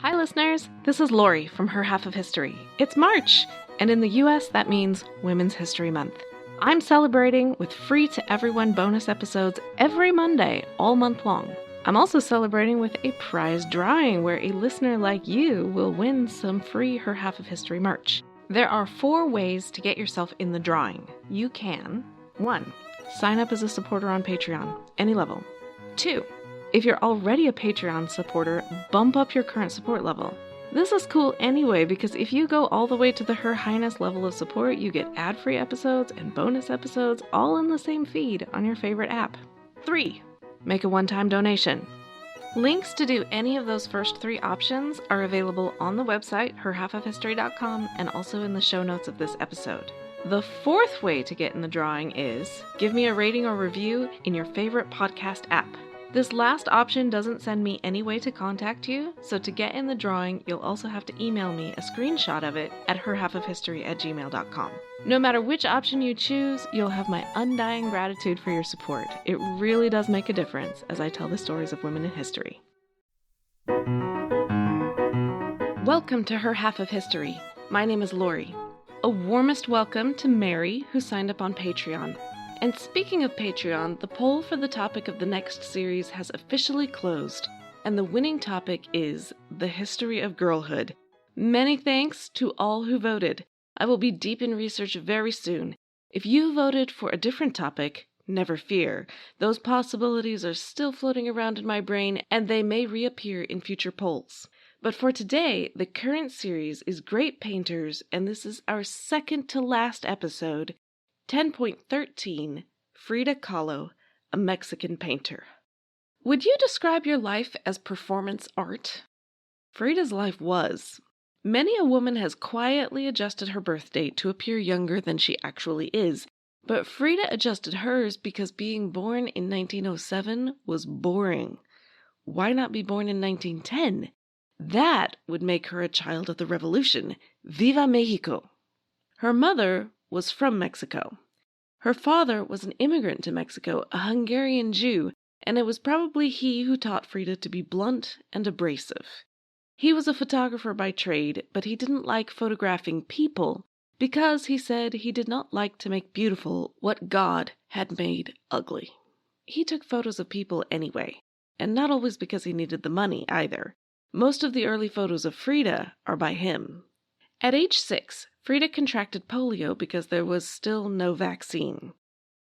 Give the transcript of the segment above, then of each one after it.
Hi listeners, this is Lori from Her Half of History. It's March, and in the US that means Women's History Month. I'm celebrating with free to everyone bonus episodes every Monday, all month long. I'm also celebrating with a prize drawing where a listener like you will win some free Her Half of History merch. There are 4 ways to get yourself in the drawing. You can 1. Sign up as a supporter on Patreon, any level. 2. If you're already a Patreon supporter, bump up your current support level. This is cool anyway because if you go all the way to the Her Highness level of support, you get ad-free episodes and bonus episodes all in the same feed on your favorite app. 3. Make a one-time donation. Links to do any of those first 3 options are available on the website, herhalfofhistory.com, and also in the show notes of this episode. The 4th way to get in the drawing is give me a rating or review in your favorite podcast app. This last option doesn't send me any way to contact you, so to get in the drawing, you'll also have to email me a screenshot of it at herhalfofhistory@gmail.com. No matter which option you choose, you'll have my undying gratitude for your support. It really does make a difference as I tell the stories of women in history. Welcome to Her Half of History. My name is Lori. A warmest welcome to Mary, who signed up on Patreon. And speaking of Patreon, the poll for the topic of the next series has officially closed, and the winning topic is the history of girlhood. Many thanks to all who voted. I will be deep in research very soon. If you voted for a different topic, never fear. Those possibilities are still floating around in my brain, and they may reappear in future polls. But for today, the current series is Great Painters, and this is our second to last episode, 10.13, Frida Kahlo, a Mexican painter. Would you describe your life as performance art? Frida's life was. Many a woman has quietly adjusted her birth date to appear younger than she actually is, but Frida adjusted hers because being born in 1907 was boring. Why not be born in 1910? That would make her a child of the revolution. Viva Mexico! Her mother was from Mexico. Her father was an immigrant to Mexico, a Hungarian Jew, and it was probably he who taught Frida to be blunt and abrasive. He was a photographer by trade, but he didn't like photographing people because, he said, he did not like to make beautiful what God had made ugly. He took photos of people anyway, and not always because he needed the money either. Most of the early photos of Frida are by him. At age 6, Frida contracted polio because there was still no vaccine.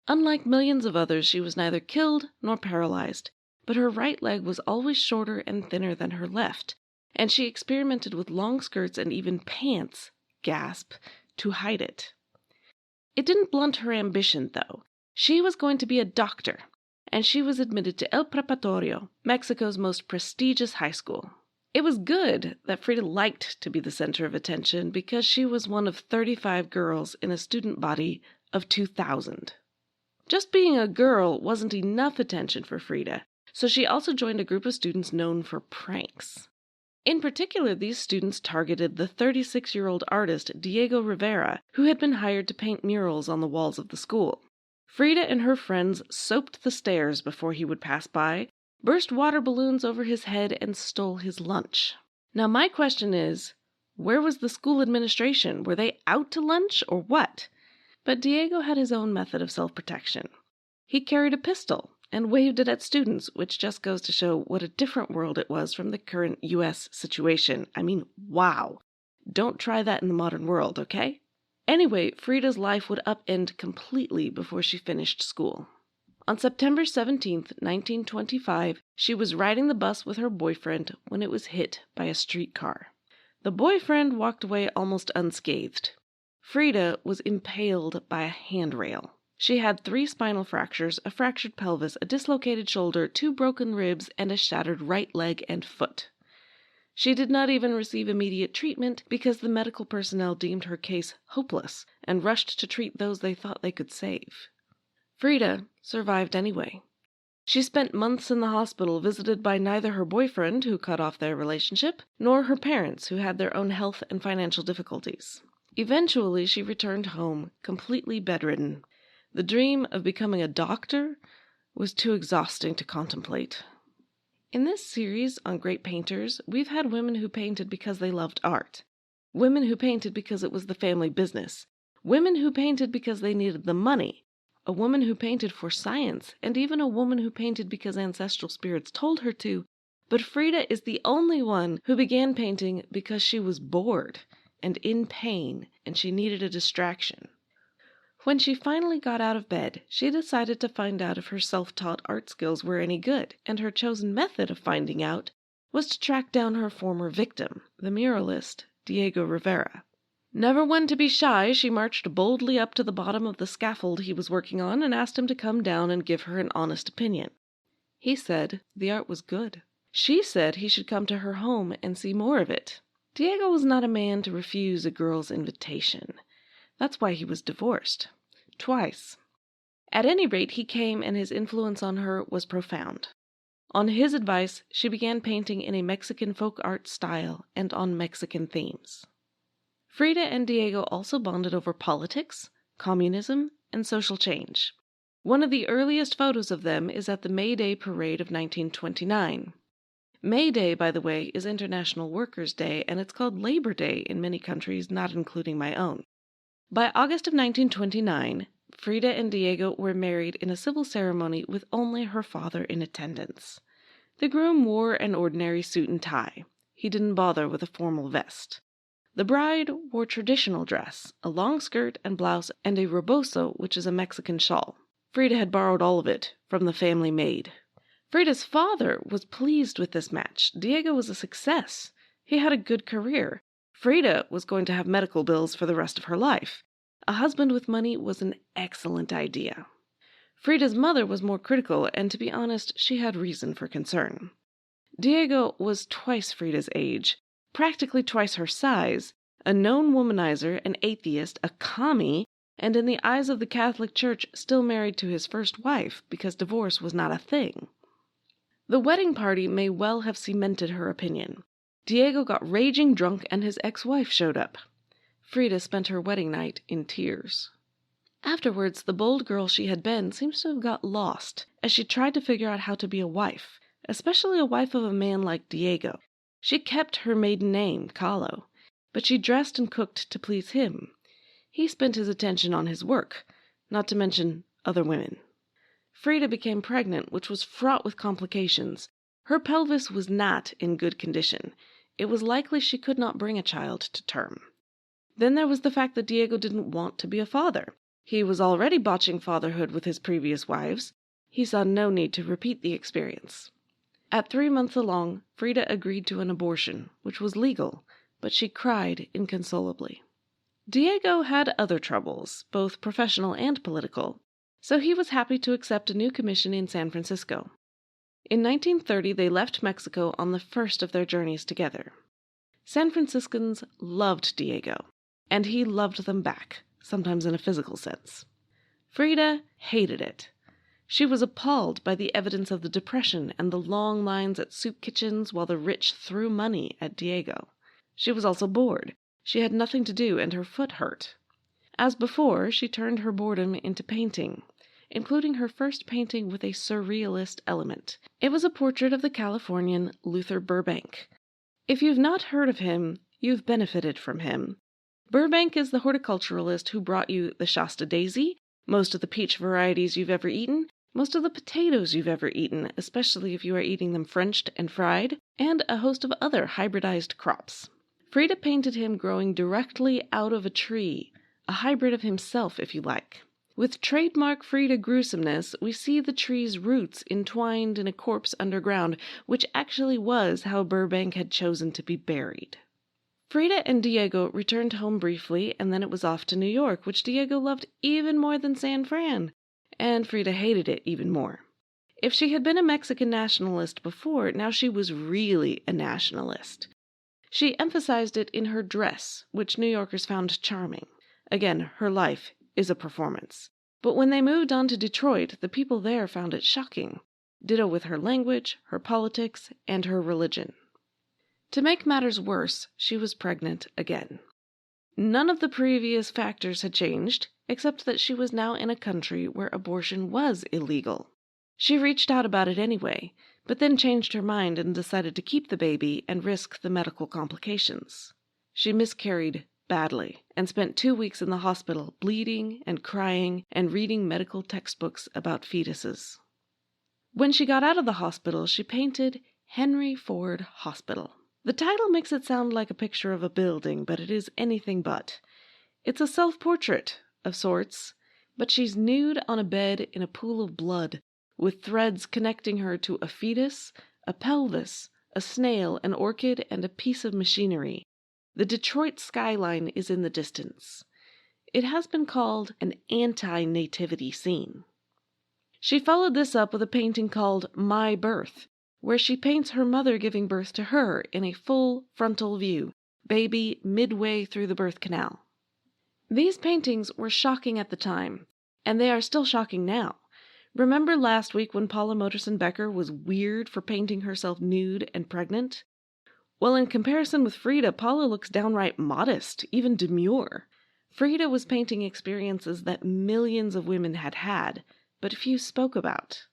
Unlike millions of others, she was neither killed nor paralyzed, but her right leg was always shorter and thinner than her left, and she experimented with long skirts and even pants, gasp, to hide it. It didn't blunt her ambition, though. She was going to be a doctor, and she was admitted to El Preparatorio, Mexico's most prestigious high school. It was good that Frida liked to be the center of attention because she was one of 35 girls in a student body of 2,000. Just being a girl wasn't enough attention for Frida, so she also joined a group of students known for pranks. In particular, these students targeted the 36-year-old artist Diego Rivera, who had been hired to paint murals on the walls of the school. Frida and her friends soaped the stairs before he would pass by, burst water balloons over his head, and stole his lunch. Now my question is, where was the school administration? Were they out to lunch or what? But Diego had his own method of self-protection. He carried a pistol and waved it at students, which just goes to show what a different world it was from the current U.S. situation. I mean, wow. Don't try that in the modern world, okay? Anyway, Frida's life would upend completely before she finished school. On September 17, 1925, she was riding the bus with her boyfriend when it was hit by a streetcar. The boyfriend walked away almost unscathed. Frida was impaled by a handrail. She had 3 spinal fractures, a fractured pelvis, a dislocated shoulder, 2 broken ribs, and a shattered right leg and foot. She did not even receive immediate treatment because the medical personnel deemed her case hopeless and rushed to treat those they thought they could save. Frida survived anyway. She spent months in the hospital visited by neither her boyfriend, who cut off their relationship, nor her parents, who had their own health and financial difficulties. Eventually, she returned home, completely bedridden. The dream of becoming a doctor was too exhausting to contemplate. In this series on great painters, we've had women who painted because they loved art, women who painted because it was the family business, women who painted because they needed the money, a woman who painted for science, and even a woman who painted because ancestral spirits told her to. But Frida is the only one who began painting because she was bored and in pain, and she needed a distraction. When she finally got out of bed, she decided to find out if her self-taught art skills were any good, and her chosen method of finding out was to track down her former victim, the muralist Diego Rivera. Never one to be shy, she marched boldly up to the bottom of the scaffold he was working on and asked him to come down and give her an honest opinion. He said the art was good. She said he should come to her home and see more of it. Diego was not a man to refuse a girl's invitation. That's why he was divorced. Twice. At any rate, he came, and his influence on her was profound. On his advice, she began painting in a Mexican folk art style and on Mexican themes. Frida and Diego also bonded over politics, communism, and social change. One of the earliest photos of them is at the May Day parade of 1929. May Day, by the way, is International Workers' Day, and it's called Labor Day in many countries, not including my own. By August of 1929, Frida and Diego were married in a civil ceremony with only her father in attendance. The groom wore an ordinary suit and tie. He didn't bother with a formal vest. The bride wore traditional dress, a long skirt and blouse, and a rebozo, which is a Mexican shawl. Frida had borrowed all of it from the family maid. Frida's father was pleased with this match. Diego was a success. He had a good career. Frida was going to have medical bills for the rest of her life. A husband with money was an excellent idea. Frida's mother was more critical, and to be honest, she had reason for concern. Diego was twice Frida's age, practically twice her size, a known womanizer, an atheist, a commie, and in the eyes of the Catholic Church still married to his first wife because divorce was not a thing. The wedding party may well have cemented her opinion. Diego got raging drunk and his ex-wife showed up. Frida spent her wedding night in tears. Afterwards, the bold girl she had been seems to have got lost as she tried to figure out how to be a wife, especially a wife of a man like Diego. She kept her maiden name, Kahlo, but she dressed and cooked to please him. He spent his attention on his work, not to mention other women. Frida became pregnant, which was fraught with complications. Her pelvis was not in good condition. It was likely she could not bring a child to term. Then there was the fact that Diego didn't want to be a father. He was already botching fatherhood with his previous wives. He saw no need to repeat the experience. At 3 months along, Frida agreed to an abortion, which was legal, but she cried inconsolably. Diego had other troubles, both professional and political, so he was happy to accept a new commission in San Francisco. In 1930, they left Mexico on the first of their journeys together. San Franciscans loved Diego, and he loved them back, sometimes in a physical sense. Frida hated it. She was appalled by the evidence of the Depression and the long lines at soup kitchens while the rich threw money at Diego. She was also bored. She had nothing to do, and her foot hurt. As before, she turned her boredom into painting, including her first painting with a surrealist element. It was a portrait of the Californian Luther Burbank. If you've not heard of him, you've benefited from him. Burbank is the horticulturalist who brought you the Shasta daisy, most of the peach varieties you've ever eaten, most of the potatoes you've ever eaten, especially if you are eating them Frenched and fried, and a host of other hybridized crops. Frida painted him growing directly out of a tree, a hybrid of himself, if you like. With trademark Frida gruesomeness, we see the tree's roots entwined in a corpse underground, which actually was how Burbank had chosen to be buried. Frida and Diego returned home briefly, and then it was off to New York, which Diego loved even more than San Fran, and Frida hated it even more. If she had been a Mexican nationalist before, now she was really a nationalist. She emphasized it in her dress, which New Yorkers found charming. Again, her life is a performance. But when they moved on to Detroit, the people there found it shocking. Ditto with her language, her politics, and her religion. To make matters worse, she was pregnant again. None of the previous factors had changed, except that she was now in a country where abortion was illegal. She reached out about it anyway, but then changed her mind and decided to keep the baby and risk the medical complications. She miscarried badly and spent 2 weeks in the hospital bleeding and crying and reading medical textbooks about fetuses. When she got out of the hospital, she painted Henry Ford Hospital. The title makes it sound like a picture of a building, but it is anything but. It's a self-portrait of sorts, but she's nude on a bed in a pool of blood, with threads connecting her to a fetus, a pelvis, a snail, an orchid, and a piece of machinery. The Detroit skyline is in the distance. It has been called an anti-nativity scene. She followed this up with a painting called My Birth, where she paints her mother giving birth to her in a full frontal view, baby midway through the birth canal. These paintings were shocking at the time, and they are still shocking now. Remember last week when Paula Modersohn-Becker was weird for painting herself nude and pregnant? Well, in comparison with Frida, Paula looks downright modest, even demure. Frida was painting experiences that millions of women had had, but few spoke about.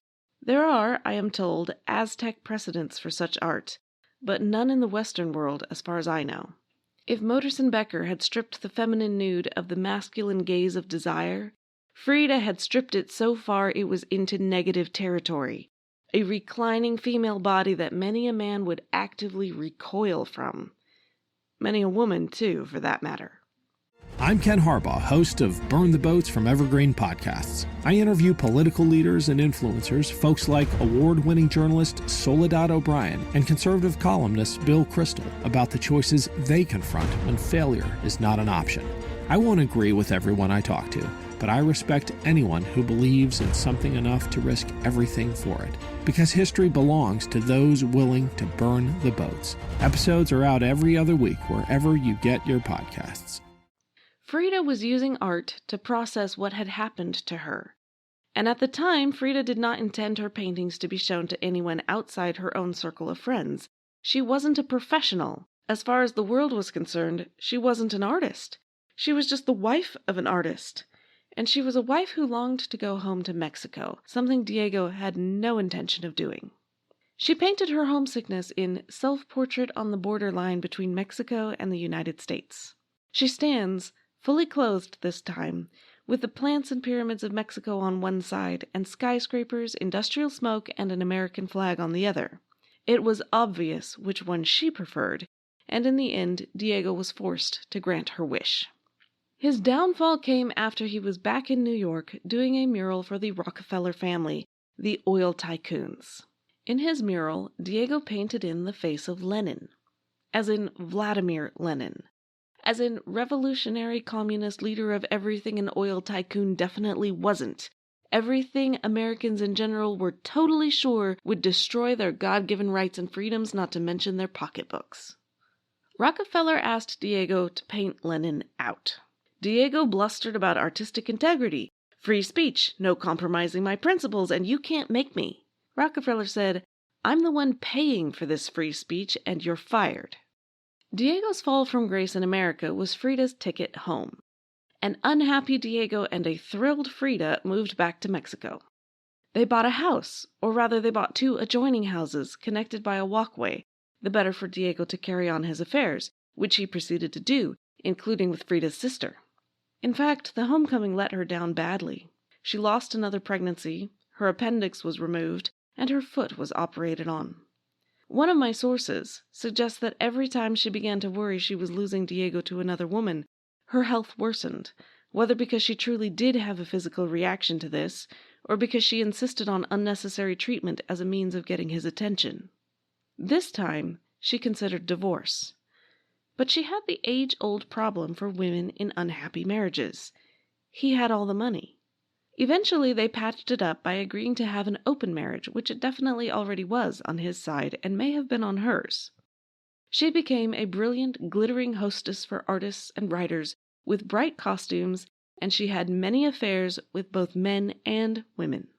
There are, I am told, Aztec precedents for such art, but none in the Western world as far as I know. If Modersohn-Becker had stripped the feminine nude of the masculine gaze of desire, Frida had stripped it so far it was into negative territory, a reclining female body that many a man would actively recoil from. Many a woman, too, for that matter. I'm Ken Harbaugh, host of Burn the Boats from Evergreen Podcasts. I interview political leaders and influencers, folks like award-winning journalist Soledad O'Brien and conservative columnist Bill Kristol, about the choices they confront when failure is not an option. I won't agree with everyone I talk to, but I respect anyone who believes in something enough to risk everything for it. Because history belongs to those willing to burn the boats. Episodes are out every other week wherever you get your podcasts. Frida was using art to process what had happened to her. And at the time, Frida did not intend her paintings to be shown to anyone outside her own circle of friends. She wasn't a professional. As far as the world was concerned, she wasn't an artist. She was just the wife of an artist. And she was a wife who longed to go home to Mexico, something Diego had no intention of doing. She painted her homesickness in Self-Portrait on the Borderline Between Mexico and the United States. She stands, fully clothed this time, with the plants and pyramids of Mexico on one side and skyscrapers, industrial smoke, and an American flag on the other. It was obvious which one she preferred, and in the end Diego was forced to grant her wish. His downfall came after he was back in New York doing a mural for the Rockefeller family, the oil tycoons. In his mural, Diego painted in the face of Lenin, as in Vladimir Lenin, as in revolutionary communist leader of everything an oil tycoon definitely wasn't, everything Americans in general were totally sure would destroy their God-given rights and freedoms, not to mention their pocketbooks. Rockefeller asked Diego to paint Lenin out. Diego blustered about artistic integrity, free speech, no compromising my principles, and you can't make me. Rockefeller said, "I'm the one paying for this free speech, and you're fired." Diego's fall from grace in America was Frida's ticket home. An unhappy Diego and a thrilled Frida moved back to Mexico. They bought a house, or rather they bought 2 adjoining houses connected by a walkway, the better for Diego to carry on his affairs, which he proceeded to do, including with Frida's sister. In fact, the homecoming let her down badly. She lost another pregnancy, her appendix was removed, and her foot was operated on. One of my sources suggests that every time she began to worry she was losing Diego to another woman, her health worsened, whether because she truly did have a physical reaction to this, or because she insisted on unnecessary treatment as a means of getting his attention. This time, she considered divorce. But she had the age-old problem for women in unhappy marriages. He had all the money. Eventually, they patched it up by agreeing to have an open marriage, which it definitely already was on his side and may have been on hers. She became a brilliant, glittering hostess for artists and writers with bright costumes, and she had many affairs with both men and women.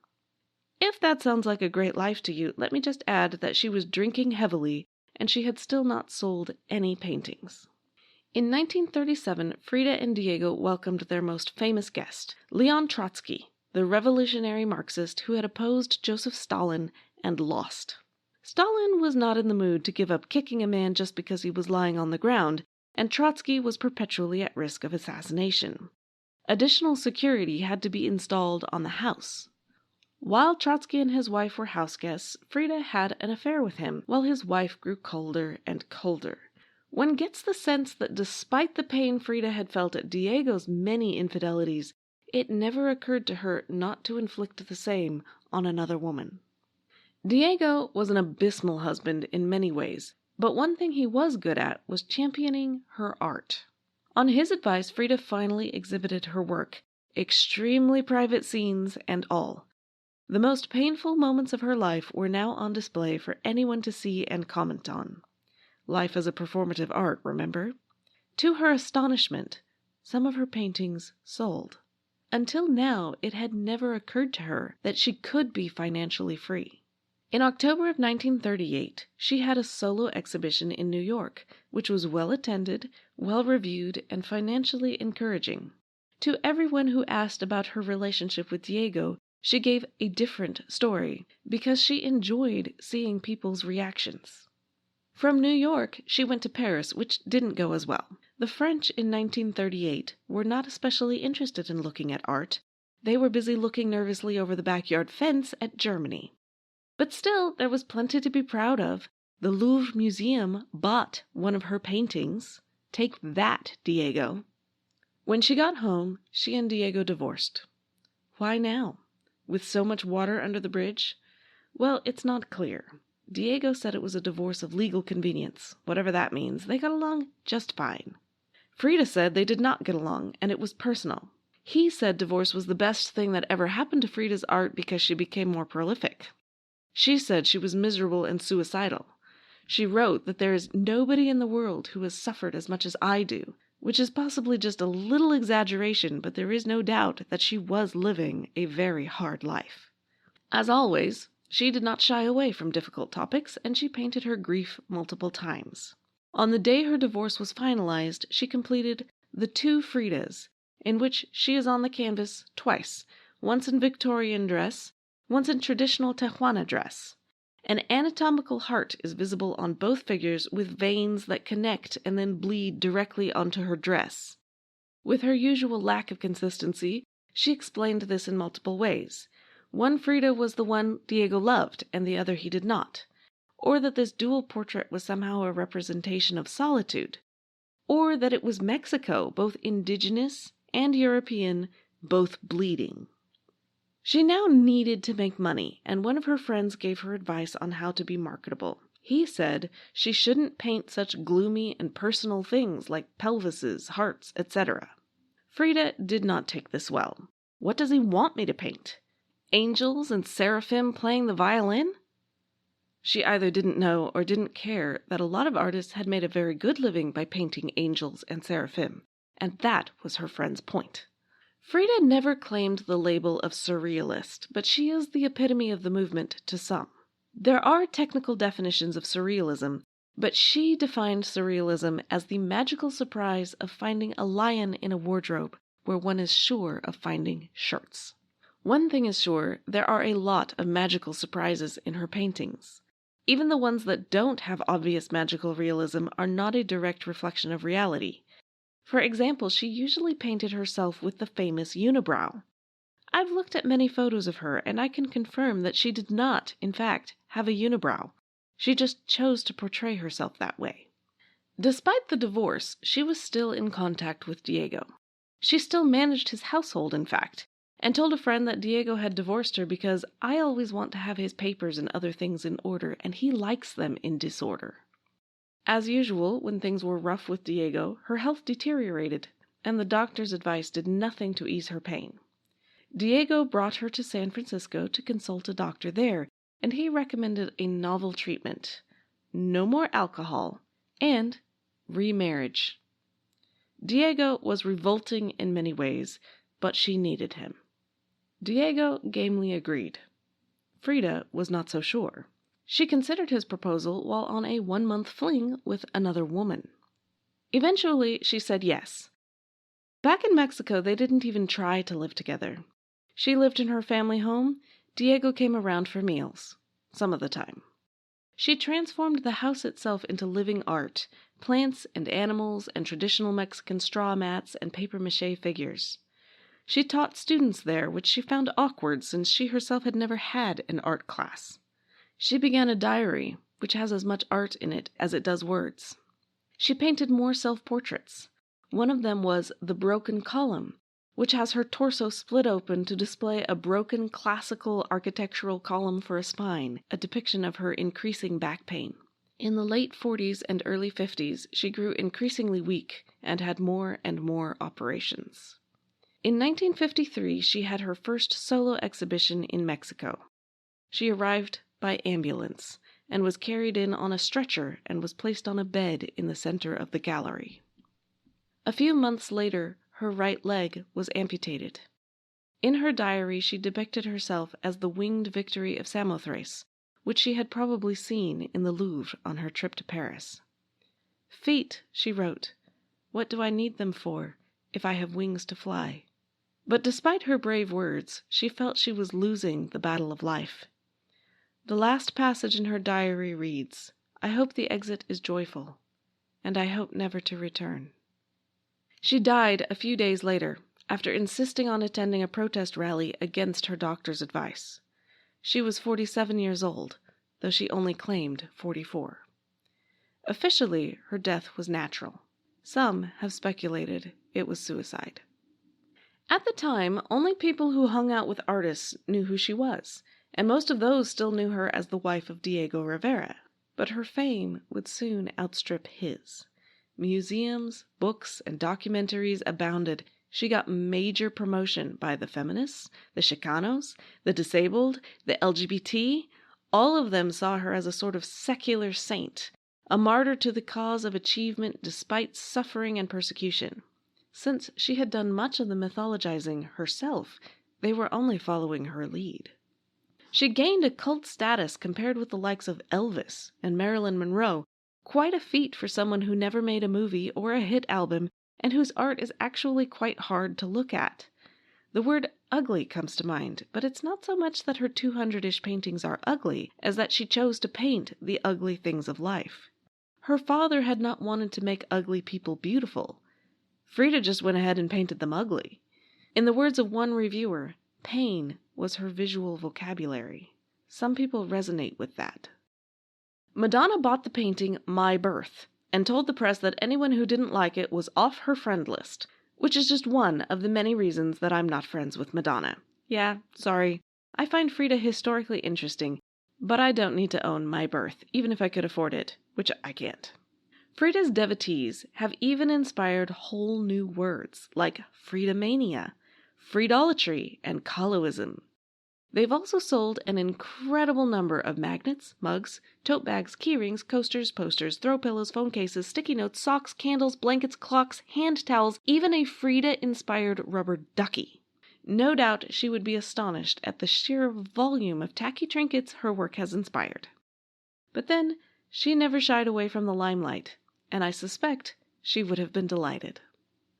If that sounds like a great life to you, let me just add that she was drinking heavily, and she had still not sold any paintings. In 1937, Frida and Diego welcomed their most famous guest, Leon Trotsky, the revolutionary Marxist who had opposed Joseph Stalin and lost. Stalin was not in the mood to give up kicking a man just because he was lying on the ground, and Trotsky was perpetually at risk of assassination. Additional security had to be installed on the house. While Trotsky and his wife were house guests, Frida had an affair with him, while his wife grew colder and colder. One gets the sense that despite the pain Frida had felt at Diego's many infidelities, it never occurred to her not to inflict the same on another woman. Diego was an abysmal husband in many ways, but one thing he was good at was championing her art. On his advice, Frida finally exhibited her work, extremely private scenes and all. The most painful moments of her life were now on display for anyone to see and comment on. Life as a performative art, remember? To her astonishment, some of her paintings sold. Until now, it had never occurred to her that she could be financially free. In October of 1938, she had a solo exhibition in New York, which was well attended, well reviewed, and financially encouraging. To everyone who asked about her relationship with Diego, she gave a different story, because she enjoyed seeing people's reactions. From New York, she went to Paris, which didn't go as well. The French in 1938 were not especially interested in looking at art. They were busy looking nervously over the backyard fence at Germany. But still, there was plenty to be proud of. The Louvre Museum bought one of her paintings. Take that, Diego. When she got home, she and Diego divorced. Why now? With so much water under the bridge? Well, it's not clear. Diego said it was a divorce of legal convenience. Whatever that means, they got along just fine. Frida said they did not get along, and it was personal. He said divorce was the best thing that ever happened to Frida's art because she became more prolific. She said she was miserable and suicidal. She wrote that there is nobody in the world who has suffered as much as I do, which is possibly just a little exaggeration, but there is no doubt that she was living a very hard life. As always, she did not shy away from difficult topics, and she painted her grief multiple times. On the day her divorce was finalized, she completed The Two Fridas, in which she is on the canvas twice, once in Victorian dress, once in traditional Tehuana dress. An anatomical heart is visible on both figures with veins that connect and then bleed directly onto her dress. With her usual lack of consistency, she explained this in multiple ways. One Frida was the one Diego loved, and the other he did not. Or that this dual portrait was somehow a representation of solitude. Or that it was Mexico, both indigenous and European, both bleeding. She now needed to make money, and one of her friends gave her advice on how to be marketable. He said she shouldn't paint such gloomy and personal things like pelvises, hearts, etc. Frida did not take this well. What does he want me to paint? Angels and seraphim playing the violin? She either didn't know or didn't care that a lot of artists had made a very good living by painting angels and seraphim, and that was her friend's point. Frida never claimed the label of surrealist, but she is the epitome of the movement to some. There are technical definitions of surrealism, but she defined surrealism as the magical surprise of finding a lion in a wardrobe where one is sure of finding shirts. One thing is sure, there are a lot of magical surprises in her paintings. Even the ones that don't have obvious magical realism are not a direct reflection of reality. For example, she usually painted herself with the famous unibrow. I've looked at many photos of her, and I can confirm that she did not, in fact, have a unibrow. She just chose to portray herself that way. Despite the divorce, she was still in contact with Diego. She still managed his household, in fact, and told a friend that Diego had divorced her because I always want to have his papers and other things in order, and he likes them in disorder. As usual, when things were rough with Diego, her health deteriorated, and the doctor's advice did nothing to ease her pain. Diego brought her to San Francisco to consult a doctor there, and he recommended a novel treatment: no more alcohol, and remarriage. Diego was revolting in many ways, but she needed him. Diego gamely agreed. Frida was not so sure. She considered his proposal while on a 1-month fling with another woman. Eventually, she said yes. Back in Mexico, they didn't even try to live together. She lived in her family home. Diego came around for meals, some of the time. She transformed the house itself into living art, plants and animals and traditional Mexican straw mats and papier-mâché figures. She taught students there, which she found awkward since she herself had never had an art class. She began a diary, which has as much art in it as it does words. She painted more self-portraits. One of them was The Broken Column, which has her torso split open to display a broken classical architectural column for a spine, a depiction of her increasing back pain. In the late 40s and early 50s, she grew increasingly weak and had more and more operations. In 1953, she had her first solo exhibition in Mexico. She arrived by ambulance and was carried in on a stretcher and was placed on a bed in the center of the gallery. A few months later, her right leg was amputated. In her diary, she depicted herself as the winged victory of Samothrace, which she had probably seen in the Louvre on her trip to Paris. "Feet," she wrote, "what do I need them for, if I have wings to fly?" But despite her brave words, she felt she was losing the battle of life. The last passage in her diary reads, "I hope the exit is joyful, and I hope never to return." She died a few days later, after insisting on attending a protest rally against her doctor's advice. She was 47 years old, though she only claimed 44. Officially, her death was natural. Some have speculated it was suicide. At the time, only people who hung out with artists knew who she was, and most of those still knew her as the wife of Diego Rivera. But her fame would soon outstrip his. Museums, books, and documentaries abounded. She got major promotion by the feminists, the Chicanos, the disabled, the LGBT. All of them saw her as a sort of secular saint, a martyr to the cause of achievement despite suffering and persecution. Since she had done much of the mythologizing herself, they were only following her lead. She gained a cult status compared with the likes of Elvis and Marilyn Monroe, quite a feat for someone who never made a movie or a hit album and whose art is actually quite hard to look at. The word ugly comes to mind, but it's not so much that her 200-ish paintings are ugly as that she chose to paint the ugly things of life. Her father had not wanted to make ugly people beautiful. Frida just went ahead and painted them ugly. In the words of one reviewer, pain was her visual vocabulary. Some people resonate with that. Madonna bought the painting My Birth and told the press that anyone who didn't like it was off her friend list, which is just one of the many reasons that I'm not friends with Madonna. Yeah, sorry. I find Frida historically interesting, but I don't need to own My Birth, even if I could afford it, which I can't. Frida's devotees have even inspired whole new words like Fridamania, Fridolatry, and Kahloism. They've also sold an incredible number of magnets, mugs, tote bags, keyrings, coasters, posters, throw pillows, phone cases, sticky notes, socks, candles, blankets, clocks, hand towels, even a Frida-inspired rubber ducky. No doubt she would be astonished at the sheer volume of tacky trinkets her work has inspired. But then, she never shied away from the limelight, and I suspect she would have been delighted.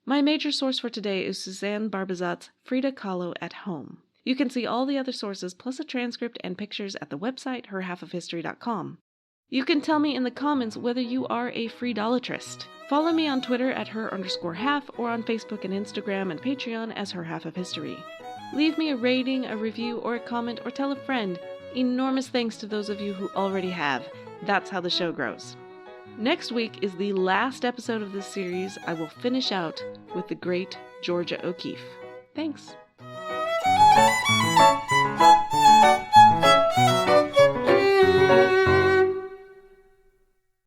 My major source for today is Suzanne Barbizot's Frida Kahlo at Home. You can see all the other sources plus a transcript and pictures at the website herhalfofhistory.com. You can tell me in the comments whether you are a Fridolatrist. Follow me on Twitter at her_half or on Facebook and Instagram and Patreon as Her Half of History. Leave me a rating, a review, or a comment, or tell a friend. Enormous thanks to those of you who already have. That's how the show grows. Next week is the last episode of this series. I will finish out with the great Georgia O'Keeffe. Thanks.